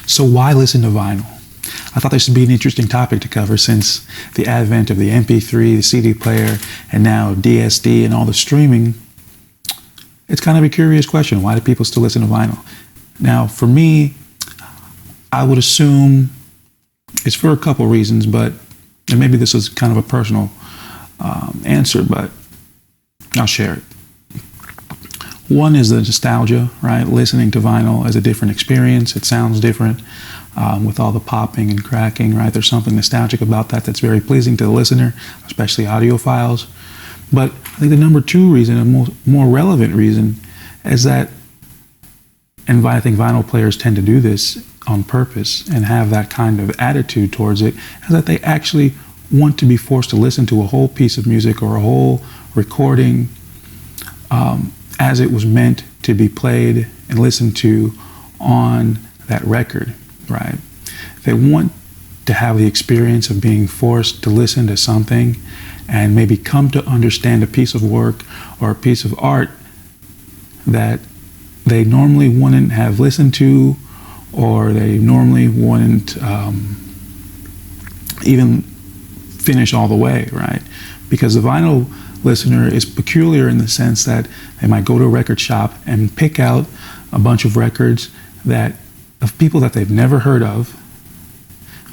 So why listen to vinyl? I thought this would be an interesting topic to cover since the advent of the MP3, the CD player, and now DSD and all the streaming. It's kind of a curious question. Why do people still listen to vinyl? Now, for me, I would assume it's for a couple reasons, and maybe this is kind of a personal answer, but I'll share it. One is the nostalgia, right? Listening to vinyl as a different experience. It sounds different with all the popping and cracking, right? There's something nostalgic about that that's very pleasing to the listener, especially audiophiles. But I think the number two reason, a more relevant reason, is that, and I think vinyl players tend to do this on purpose and have that kind of attitude towards it, is that they actually want to be forced to listen to a whole piece of music or a whole recording as it was meant to be played and listened to on that record, right? They want to have the experience of being forced to listen to something and maybe come to understand a piece of work or a piece of art that they normally wouldn't have listened to, or they normally wouldn't even finish all the way, right? Because the vinyl listener is peculiar in the sense that they might go to a record shop and pick out a bunch of records of people that they've never heard of,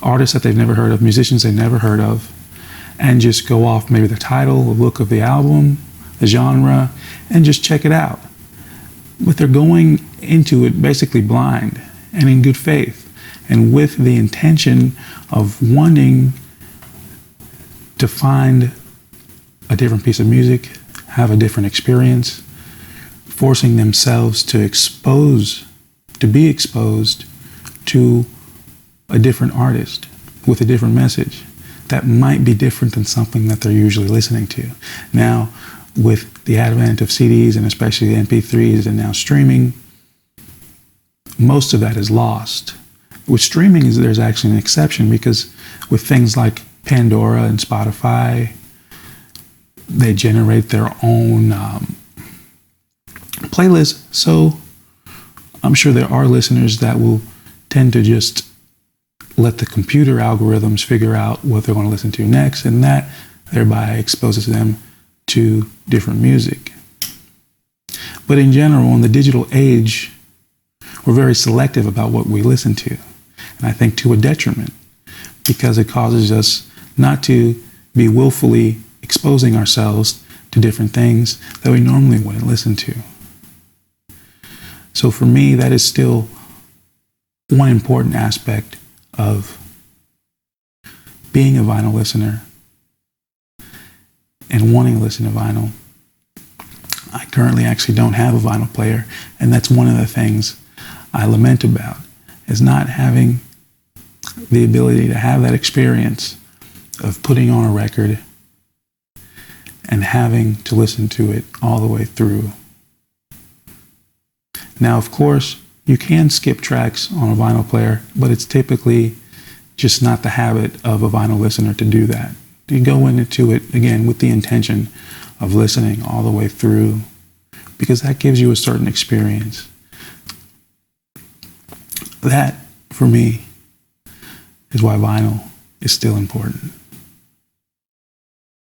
artists that they've never heard of, musicians they've never heard of, and just go off maybe the title, the look of the album, the genre, and just check it out. But they're going into it basically blind and in good faith, and with the intention of wanting to find a different piece of music, have a different experience, forcing themselves to be exposed to a different artist with a different message that might be different than something that they're usually listening to. Now, with the advent of CDs and especially the MP3s and now streaming, most of that is lost. With streaming, there's actually an exception, because with things like Pandora and Spotify, they generate their own playlists. So I'm sure there are listeners that will tend to just let the computer algorithms figure out what they're going to listen to next, and that thereby exposes them to different music. But in general, in the digital age, we're very selective about what we listen to, and I think to a detriment, because it causes us not to be willfully exposing ourselves to different things that we normally wouldn't listen to. So for me, that is still one important aspect of being a vinyl listener and wanting to listen to vinyl. I currently actually don't have a vinyl player, and that's one of the things I lament about, is not having the ability to have that experience of putting on a record and having to listen to it all the way through. Now, of course, you can skip tracks on a vinyl player, but it's typically just not the habit of a vinyl listener to do that. You go into it, again, with the intention of listening all the way through, because that gives you a certain experience. That, for me, is why vinyl is still important.